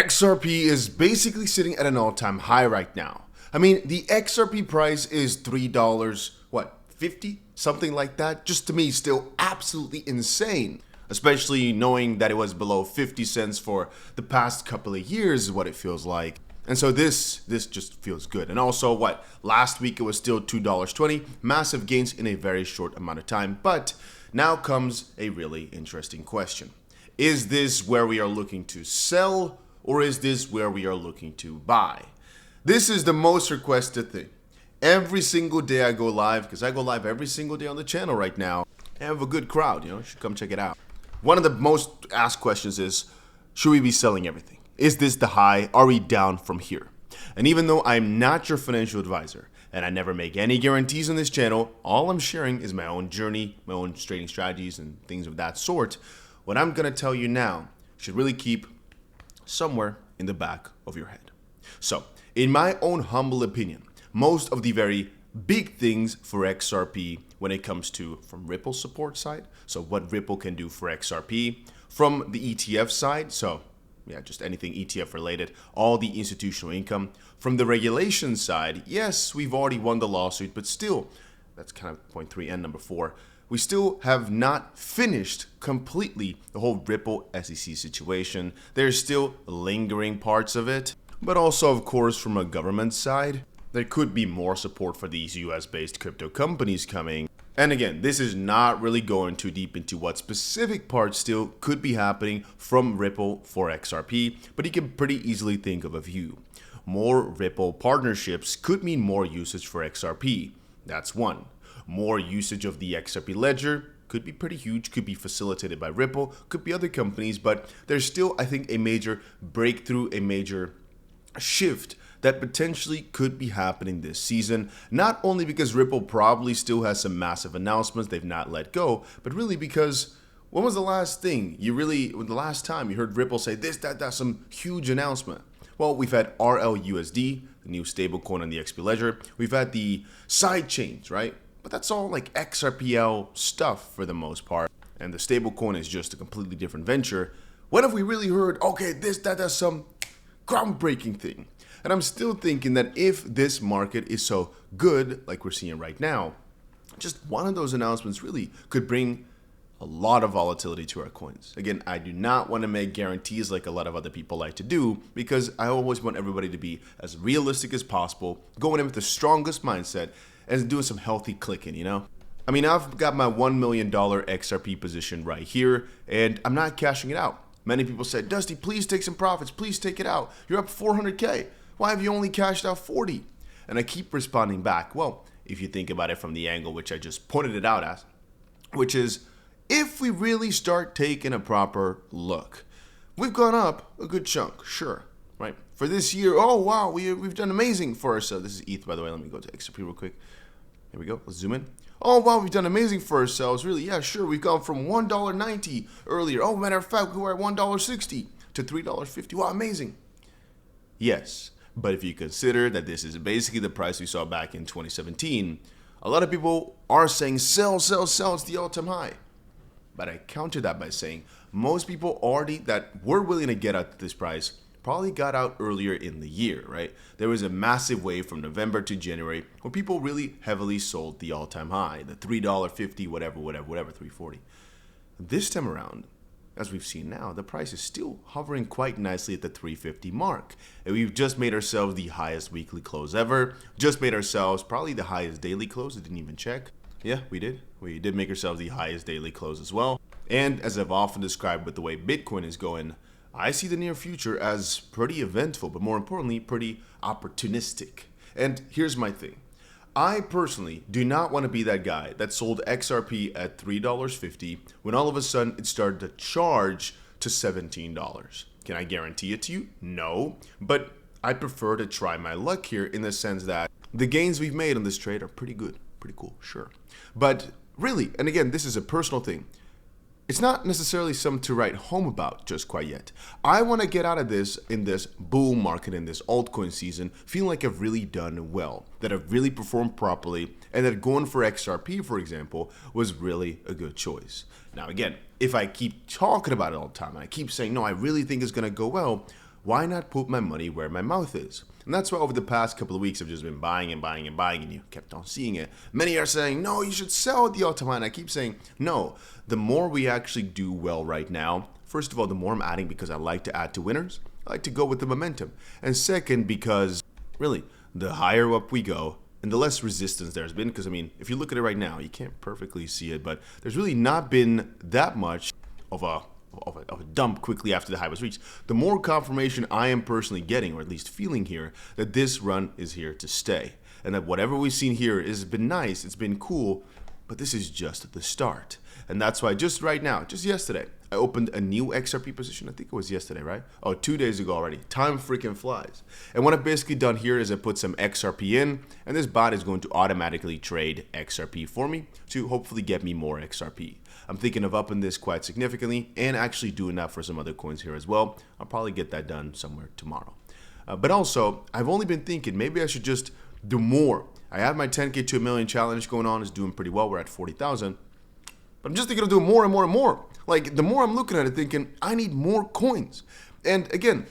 XRP is basically sitting at an all-time high right now. I mean, the XRP price is $3, what, 50? Something like that. Just to me, still absolutely insane. Especially knowing that it was below 50 cents for the past couple of years is what it feels like. And so this just feels good. And also what, last week it was still $2.20, massive gains in a very short amount of time. But now comes a really interesting question. Is this where we are looking to sell, or is this where we are looking to buy? This is the most requested thing. Every single day I go live, because I go live every single day on the channel right now. I have a good crowd, you should come check it out. One of the most asked questions is, should we be selling everything? Is this the high? Are we down from here? And even though I'm not your financial advisor, and I never make any guarantees on this channel, all I'm sharing is my own journey, my own trading strategies and things of that sort. What I'm going to tell you now should really keep somewhere in the back of your head. So, in my own humble opinion, most of the very big things for XRP when it comes to from Ripple support side, so what Ripple can do for XRP, from the ETF side, so yeah, just anything ETF related, all the institutional income. From the regulation side, yes, we've already won the lawsuit, but still, that's kind of point 3 and number 4. We still have not finished completely the whole Ripple SEC situation. There's still lingering parts of it, but also, of course, from a government side, there could be more support for these US-based crypto companies coming. And again, this is not really going too deep into what specific parts still could be happening from Ripple for XRP, but you can pretty easily think of a few. More Ripple partnerships could mean more usage for XRP. That's one. More usage of the XRP ledger could be pretty huge, could be facilitated by Ripple, could be other companies, but there's still, I think, a major breakthrough, a major shift that potentially could be happening this season, not only because Ripple probably still has some massive announcements they've not let go, but really because when was the last time you heard Ripple say that's some huge announcement? Well, we've had RLUSD, the new stablecoin on the XP ledger. We've had the side chains, right? But that's all like XRPL stuff for the most part. And the stablecoin is just a completely different venture. When have we really heard, okay, that's some groundbreaking thing? And I'm still thinking that if this market is so good, like we're seeing right now, just one of those announcements really could bring a lot of volatility to our coins. Again, I do not want to make guarantees like a lot of other people like to do, because I always want everybody to be as realistic as possible, going in with the strongest mindset and doing some healthy clicking, I mean, I've got my $1 million XRP position right here, and I'm not cashing it out. Many people said, Dusty, please take some profits. Please take it out. You're up 400K. Why have you only cashed out 40? And I keep responding back, well, if you think about it from the angle which I just pointed it out as, which is, if we really start taking a proper look, we've gone up a good chunk, sure, right? For this year, oh wow, we've done amazing for ourselves. This is ETH, by the way. Let me go to XRP real quick. Here we go. Let's zoom in. Oh wow, we've done amazing for ourselves. Really, yeah, sure. We've gone from $1.90 earlier. Oh, matter of fact, we were at $1.60 to $3.50. Wow, amazing. Yes. But if you consider that this is basically the price we saw back in 2017, a lot of people are saying sell, it's the all-time high. But I counter that by saying most people already that were willing to get out at this price probably got out earlier in the year, right? There was a massive wave from November to January where people really heavily sold the all-time high, the $3.50, whatever, $3.40. This time around, as we've seen now, the price is still hovering quite nicely at the $3.50 mark. And we've just made ourselves the highest weekly close ever. Just made ourselves probably the highest daily close. I didn't even check. Yeah, we did. We did make ourselves the highest daily close as well. And as I've often described with the way Bitcoin is going, I see the near future as pretty eventful, but more importantly, pretty opportunistic. And here's my thing. I personally do not want to be that guy that sold XRP at $3.50 when all of a sudden it started to charge to $17. Can I guarantee it to you? No, but I prefer to try my luck here in the sense that the gains we've made on this trade are pretty good, pretty cool, sure. But really, and again, this is a personal thing, it's not necessarily something to write home about just quite yet. I want to get out of this in this bull market, in this altcoin season, feeling like I've really done well, that I've really performed properly, and that going for XRP, for example, was really a good choice. Now, again, if I keep talking about it all the time, and I keep saying, no, I really think it's going to go well, why not put my money where my mouth is? And that's why over the past couple of weeks, I've just been buying and buying and buying, and you kept on seeing it. Many are saying, no, you should sell at the all-time high. And I keep saying, no, the more we actually do well right now, first of all, the more I'm adding because I like to add to winners. I like to go with the momentum. And second, because really, the higher up we go, and the less resistance there's been, because I mean, if you look at it right now, you can't perfectly see it, but there's really not been that much of a dump quickly after the high was reached. The more confirmation I am personally getting, or at least feeling here, that this run is here to stay. And that whatever we've seen here has been nice, it's been cool, but this is just the start. And that's why just right now, just yesterday, I opened a new XRP position. I think it was yesterday, right? Oh, 2 days ago already. Time freaking flies. And what I've basically done here is I put some XRP in, and this bot is going to automatically trade XRP for me to hopefully get me more XRP. I'm thinking of upping this quite significantly and actually doing that for some other coins here as well. I'll probably get that done somewhere tomorrow. But also, I've only been thinking maybe I should just do more. I have my 10K to a million challenge going on. It's doing pretty well. We're at 40,000. But I'm just thinking of doing more and more and more. Like, the more I'm looking at it, thinking, I need more coins. And again,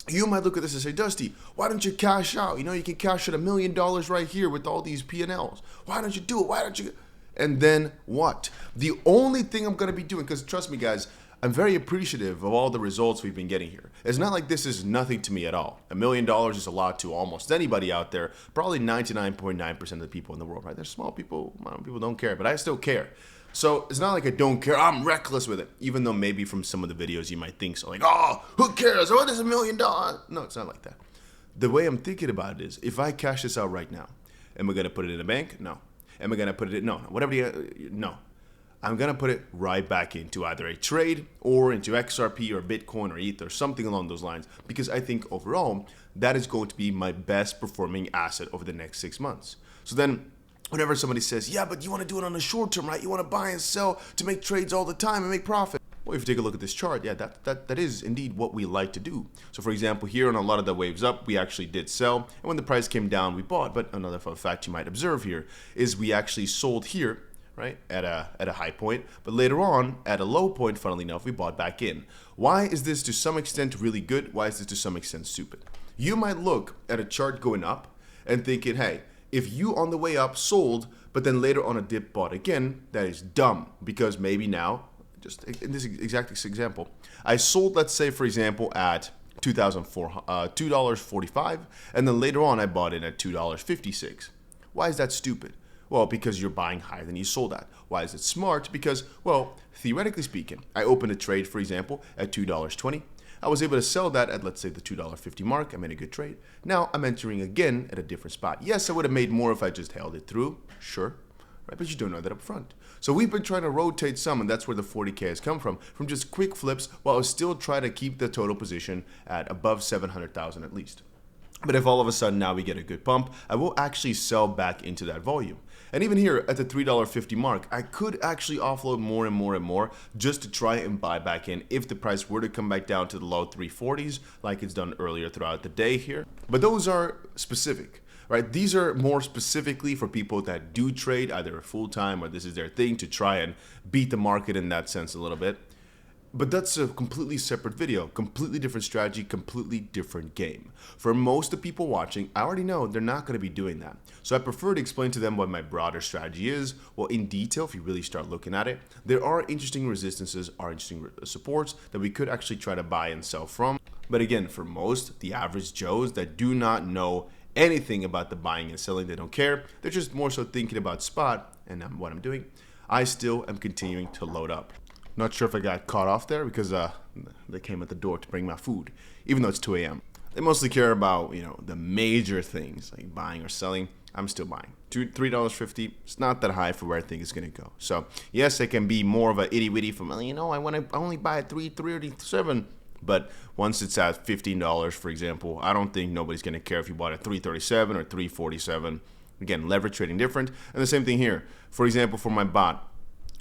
you might look at this and say, Dusty, why don't you cash out? You know, you can cash out $1 million right here with all these P&Ls. Why don't you do it? Why don't you? And then what? The only thing I'm going to be doing, because trust me, guys, I'm very appreciative of all the results we've been getting here. It's not like this is nothing to me at all. $1 million is a lot to almost anybody out there. Probably 99.9% of the people in the world, right? There's small people, people don't care, but I still care. So it's not like I don't care. I'm reckless with it. Even though maybe from some of the videos you might think so. Like, oh, who cares? Oh, there's $1 million. No, it's not like that. The way I'm thinking about it is, if I cash this out right now, am I going to put it in a bank? No. Am I going to put it in? No. No. I'm going to put it right back into either a trade or into XRP or Bitcoin or ETH or something along those lines. Because I think overall, that is going to be my best performing asset over the next 6 months. So then, whenever somebody says, yeah, but you want to do it on the short term, right? You want to buy and sell to make trades all the time and make profit. Well, if you take a look at this chart, yeah, that is indeed what we like to do. So for example, here on a lot of the waves up, we actually did sell. And when the price came down, we bought. But another fun fact you might observe here is we actually sold here, right, at a high point. But later on, at a low point, funnily enough, we bought back in. Why is this to some extent really good? Why is this to some extent stupid? You might look at a chart going up and thinking, hey, if you on the way up sold, but then later on a dip bought again, that is dumb, because maybe now, just in this exact example, I sold, let's say, for example, at $2.45, and then later on I bought it at $2.56. Why is that stupid? Well, because you're buying higher than you sold at. Why is it smart? Because, well, theoretically speaking, I opened a trade, for example, at $2.20. I was able to sell that at, let's say, the $2.50 mark. I made a good trade. Now I'm entering again at a different spot. Yes, I would have made more if I just held it through. Sure. Right? But you don't know that up front. So we've been trying to rotate some, and that's where the 40K has come from just quick flips, while I still try to keep the total position at above 700,000 at least. But if all of a sudden now we get a good pump, I will actually sell back into that volume. And even here at the $3.50 mark, I could actually offload more and more and more just to try and buy back in if the price were to come back down to the low 340s like it's done earlier throughout the day here. But those are specific, right? These are more specifically for people that do trade either full-time or this is their thing to try and beat the market in that sense a little bit. But that's a completely separate video, completely different strategy, completely different game. For most of the people watching, I already know they're not going to be doing that. So I prefer to explain to them what my broader strategy is. Well, in detail, if you really start looking at it, there are interesting resistances, are interesting supports that we could actually try to buy and sell from. But again, for most, the average Joes that do not know anything about the buying and selling, they don't care. They're just more so thinking about spot and what I'm doing. I still am continuing to load up. Not sure if I got caught off there because they came at the door to bring my food, even though it's 2 a.m. They mostly care about, the major things like buying or selling. I'm still buying. $3.50. It's not that high for where I think it's going to go. So yes, it can be more of an itty bitty from, I want to only buy at $3.37. But once it's at $15, for example, I don't think nobody's going to care if you bought at $3.37 or $3.47. Again, leverage trading different. And the same thing here. For example, for my bot,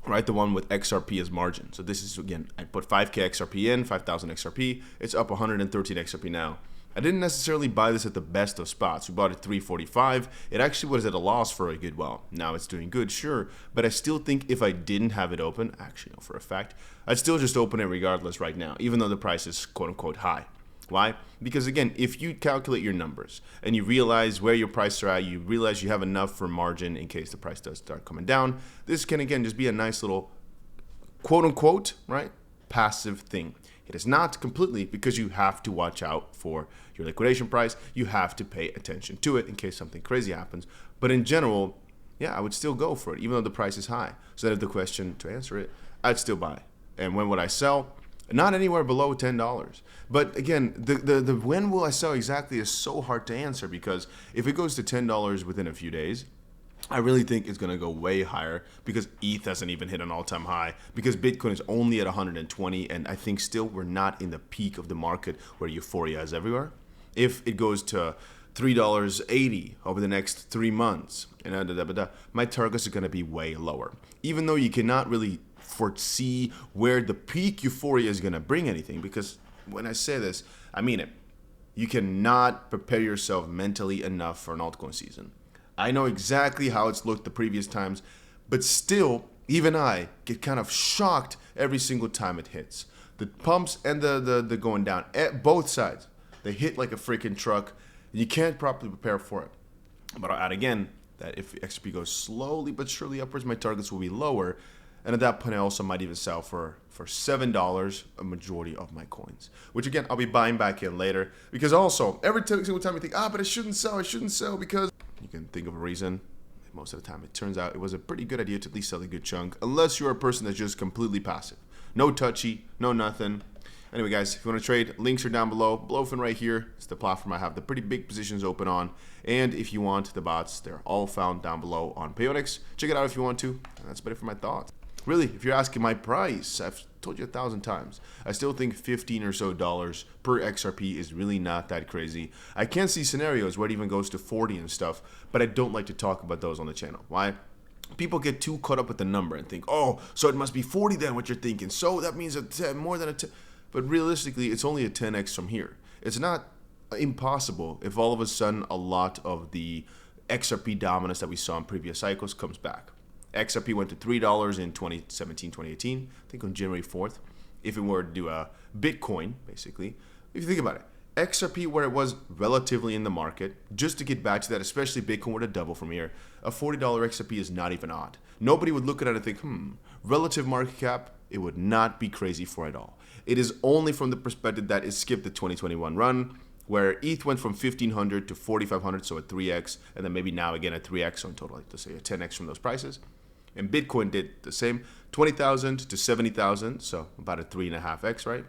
right, the one with XRP as margin. So this is, again, I put 5K XRP in, 5,000 XRP. It's up 113 XRP now. I didn't necessarily buy this at the best of spots. We bought it 345. It actually was at a loss for a good while. Now it's doing good, sure, but I still think if I didn't have it open, actually, no, for a fact, I'd still just open it regardless right now, even though the price is quote unquote high. Why? Because again, if you calculate your numbers and you realize where your prices are at, you realize you have enough for margin in case the price does start coming down. This can again just be a nice little quote unquote, right, passive thing. It is not completely, because you have to watch out for your liquidation price. You have to pay attention to it in case something crazy happens. But in general, yeah, I would still go for it, even though the price is high. So that if the question to answer it, I'd still buy. And when would I sell? Not anywhere below $10. But again, the when will I sell exactly is so hard to answer, because if it goes to $10 within a few days, I really think it's going to go way higher, because ETH hasn't even hit an all-time high, because Bitcoin is only at 120, and I think still we're not in the peak of the market where euphoria is everywhere. If it goes to $3.80 over the next 3 months, and my targets are going to be way lower. Even though you cannot really foresee where the peak euphoria is going to bring anything, because when I say this, I mean it. You cannot prepare yourself mentally enough for an altcoin season. I know exactly how it's looked the previous times, but still, even I get kind of shocked every single time it hits. The pumps and the going down, at both sides, they hit like a freaking truck. You can't properly prepare for it. But I'll add again that if XRP goes slowly but surely upwards, my targets will be lower. And at that point, I also might even sell for $7 a majority of my coins, which again, I'll be buying back in later. Because also, every single time you think, but I shouldn't sell because you can think of a reason. Most of the time, it turns out it was a pretty good idea to at least sell a good chunk, unless you're a person that's just completely passive. No touchy, no nothing. Anyway, guys, if you want to trade, links are down below. Bluefin right here. It's the platform I have the pretty big positions open on. And if you want the bots, they're all found down below on Payonix. Check it out if you want to. And that's about it for my thoughts. Really, if you're asking my price, I've told you 1,000 times. I still think $15 or so per XRP is really not that crazy. I can see scenarios where it even goes to 40 and stuff, but I don't like to talk about those on the channel. Why? People get too caught up with the number and think, oh, so it must be 40 then, what you're thinking. So that means more than a 10. But realistically, it's only a 10x from here. It's not impossible if all of a sudden a lot of the XRP dominance that we saw in previous cycles comes back. XRP went to $3 in 2017, 2018, I think on January 4th. If it were to do a Bitcoin, basically, if you think about it, XRP where it was relatively in the market, just to get back to that, especially Bitcoin were to double from here, a $40 XRP is not even odd. Nobody would look at it and think, relative market cap, it would not be crazy for it all. It is only from the perspective that it skipped the 2021 run, where ETH went from 1,500 to 4,500, so a 3x, and then maybe now again a 3x, so in total, like to say a 10x from those prices. And Bitcoin did the same, 20,000 to 70,000, so about a 3.5x, right?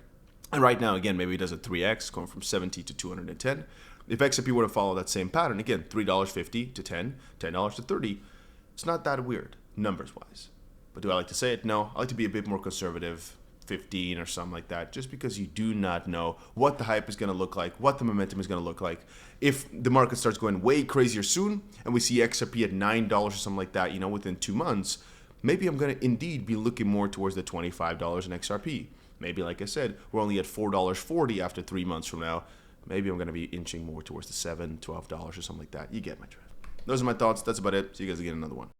And right now, again, maybe it does a 3x, going from 70 to 210. If XRP were to follow that same pattern, again, $3.50 to 10, $10 to 30, it's not that weird, numbers-wise. But do I like to say it? No, I like to be a bit more conservative, 15 or something like that, just because you do not know what the hype is going to look like, what the momentum is going to look like. If the market starts going way crazier soon and we see XRP at $9 or something like that, within 2 months, maybe I'm going to indeed be looking more towards the $25 in XRP. Maybe, like I said, we're only at $4.40 after 3 months from now. Maybe I'm going to be inching more towards the $7, $12 or something like that. You get my drift. Those are my thoughts. That's about it. See you guys again in another one.